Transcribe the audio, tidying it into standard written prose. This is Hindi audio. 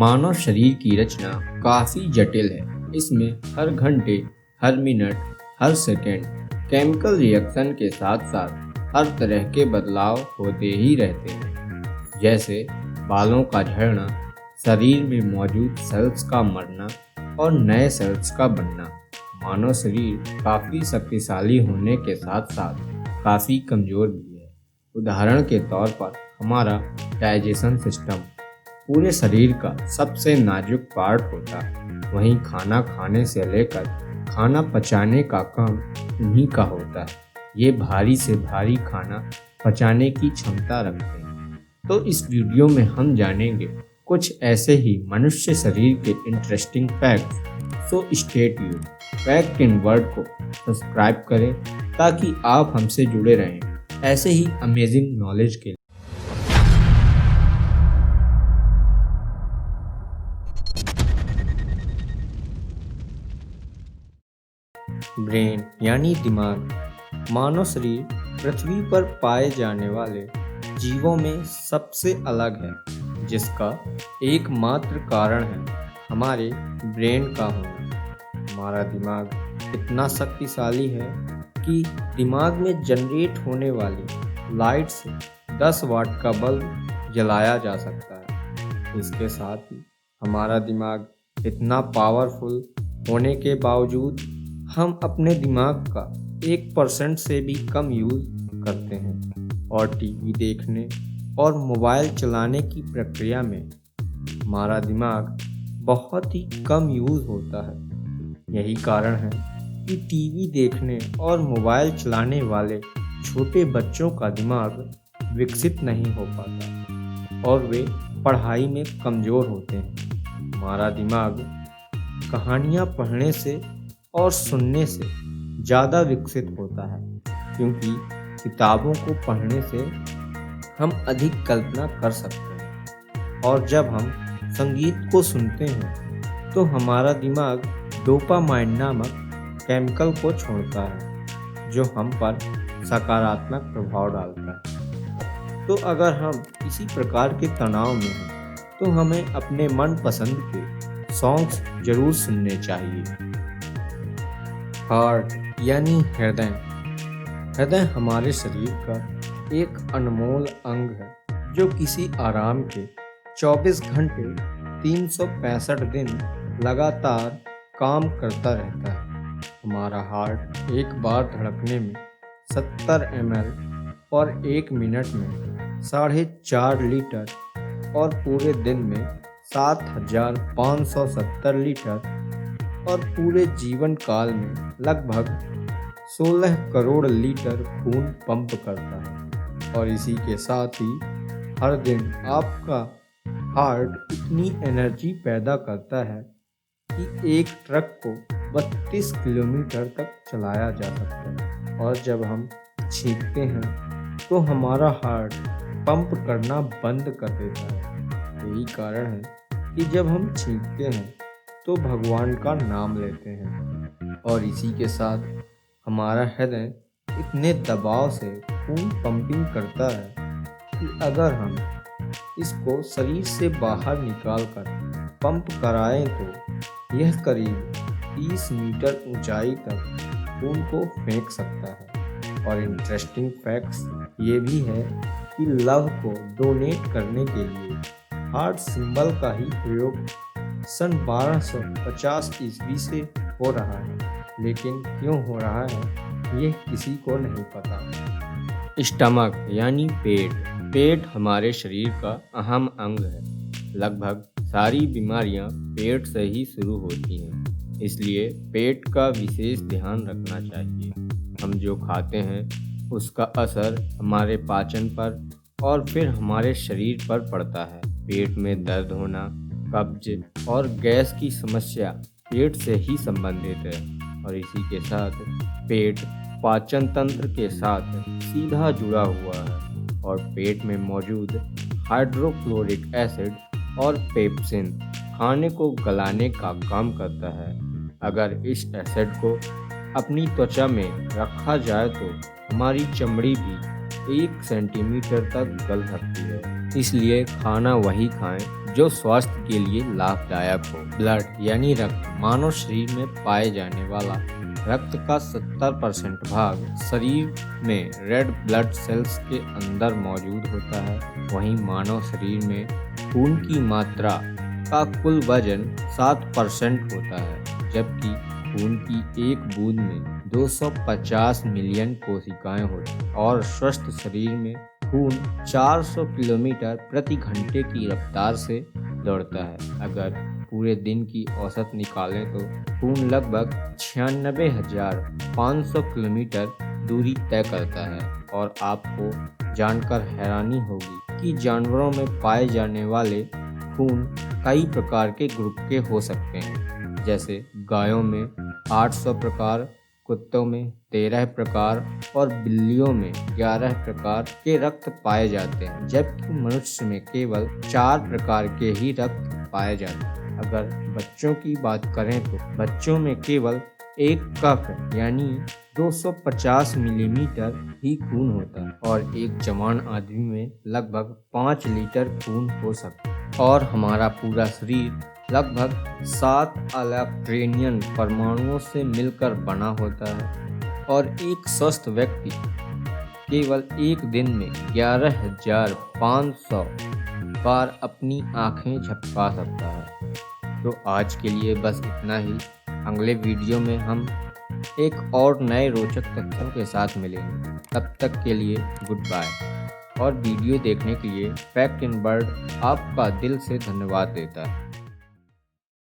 मानव शरीर की रचना काफ़ी जटिल है। इसमें हर घंटे, हर मिनट, हर सेकंड केमिकल रिएक्शन के साथ साथ हर तरह के बदलाव होते ही रहते हैं, जैसे बालों का झड़ना, शरीर में मौजूद सेल्स का मरना और नए सेल्स का बनना। मानव शरीर काफ़ी शक्तिशाली होने के साथ साथ काफ़ी कमज़ोर भी है। उदाहरण के तौर पर हमारा डाइजेशन सिस्टम पूरे शरीर का सबसे नाजुक पार्ट होता है। वहीं खाना खाने से लेकर खाना पचाने का काम इन्हीं का होता है। ये भारी से भारी खाना पचाने की क्षमता रखते हैं। तो इस वीडियो में हम जानेंगे कुछ ऐसे ही मनुष्य शरीर के interesting facts. So stay tuned. Fact in word को सब्सक्राइब करें ताकि आप हमसे जुड़े रहें ऐसे ही अमेजिंग नॉलेज के लिए। ब्रेन यानी दिमाग मानव शरीर पृथ्वी पर पाए जाने वाले जीवों में सबसे अलग है, जिसका एकमात्र कारण है हमारे ब्रेन का होना। हमारा दिमाग इतना शक्तिशाली है कि दिमाग में जनरेट होने वाली लाइट से 10 वाट का बल्ब जलाया जा सकता है। इसके साथ ही हमारा दिमाग इतना पावरफुल होने के बावजूद हम अपने दिमाग का 1% से भी कम यूज़ करते हैं और टीवी देखने और मोबाइल चलाने की प्रक्रिया में हमारा दिमाग बहुत ही कम यूज़ होता है। यही कारण है कि टीवी देखने और मोबाइल चलाने वाले छोटे बच्चों का दिमाग विकसित नहीं हो पाता और वे पढ़ाई में कमज़ोर होते हैं। हमारा दिमाग कहानियाँ पढ़ने से और सुनने से ज़्यादा विकसित होता है, क्योंकि किताबों को पढ़ने से हम अधिक कल्पना कर सकते हैं और जब हम संगीत को सुनते हैं तो हमारा दिमाग डोपामाइन नामक केमिकल को छोड़ता है, जो हम पर सकारात्मक प्रभाव डालता है। तो अगर हम किसी प्रकार के तनाव में हैं तो हमें अपने मनपसंद के सॉन्ग्स जरूर सुनने चाहिए। हार्ट यानी हृदय। हृदय हमारे शरीर का एक अनमोल अंग है जो किसी आराम के 24 घंटे 365 दिन लगातार काम करता रहता है। हमारा हार्ट एक बार धड़कने में 70 ml और 1 मिनट में 4.5 लीटर और पूरे दिन में 7,570 लीटर और पूरे जीवन काल में लगभग 16 करोड़ लीटर खून पंप करता है। और इसी के साथ ही हर दिन आपका हार्ट इतनी एनर्जी पैदा करता है कि एक ट्रक को 32 किलोमीटर तक चलाया जा सकता है। और जब हम छींकते हैं तो हमारा हार्ट पंप करना बंद कर देता है। यही कारण है कि जब हम छींकते हैं तो भगवान का नाम लेते हैं। और इसी के साथ हमारा हृदय इतने दबाव से खून पंपिंग करता है कि अगर हम इसको शरीर से बाहर निकाल कर पंप कराएं तो यह करीब 30 मीटर ऊंचाई तक खून को फेंक सकता है। और इंटरेस्टिंग फैक्ट्स ये भी है कि लव को डोनेट करने के लिए हार्ट सिंबल का ही प्रयोग सन 1250 ईस्वी से हो रहा है, लेकिन क्यों हो रहा है ये किसी को नहीं पता। स्टमक यानी पेट। पेट हमारे शरीर का अहम अंग है। लगभग सारी बीमारियां पेट से ही शुरू होती हैं, इसलिए पेट का विशेष ध्यान रखना चाहिए। हम जो खाते हैं उसका असर हमारे पाचन पर और फिर हमारे शरीर पर पड़ता है। पेट में दर्द होना, कब्ज और गैस की समस्या पेट से ही संबंधित है। और इसी के साथ पेट पाचन तंत्र के साथ सीधा जुड़ा हुआ है और पेट में मौजूद हाइड्रोक्लोरिक एसिड और पेप्सिन खाने को गलाने का काम करता है। अगर इस एसिड को अपनी त्वचा में रखा जाए तो हमारी चमड़ी भी 1 सेंटीमीटर तक गल सकती है। इसलिए खाना वही खाएं जो स्वास्थ्य के लिए लाभदायक हो। ब्लड यानी रक्त मानव शरीर में पाए जाने वाला रक्त का 70% भाग शरीर में रेड ब्लड सेल्स के अंदर मौजूद होता है। वहीं मानव शरीर में खून की मात्रा का कुल वजन 7% होता है, जबकि खून की एक बूंद में 250 मिलियन कोशिकाएं होती हैं और स्वस्थ शरीर में खून 400 किलोमीटर प्रति घंटे की रफ्तार से दौड़ता है। अगर पूरे दिन की औसत निकालें तो खून लगभग 96,500 किलोमीटर दूरी तय करता है। और आपको जानकर हैरानी होगी कि जानवरों में पाए जाने वाले खून कई प्रकार के ग्रुप के हो सकते हैं, जैसे गायों में 800 प्रकार, कुत्तों में 13 प्रकार और बिल्लियों में 11 प्रकार के रक्त पाए जाते हैं, जबकि मनुष्य में केवल 4 प्रकार के ही रक्त पाए जाते हैं। अगर बच्चों की बात करें तो बच्चों में केवल एक कप यानी 250 मिलीमीटर ही खून होता है और एक जवान आदमी में लगभग 5 लीटर खून हो सकता है। और हमारा पूरा शरीर लगभग 7 इलेक्ट्रॉनियन परमाणुओं से मिलकर बना होता है और एक स्वस्थ व्यक्ति केवल एक दिन में 11,500 बार अपनी आंखें झपका सकता है। तो आज के लिए बस इतना ही। अगले वीडियो में हम एक और नए रोचक तथ्यों के साथ मिलेंगे। तब तक के लिए गुड बाय। और वीडियो देखने के लिए फैक्ट इन वर्ड आपका दिल से धन्यवाद देता है।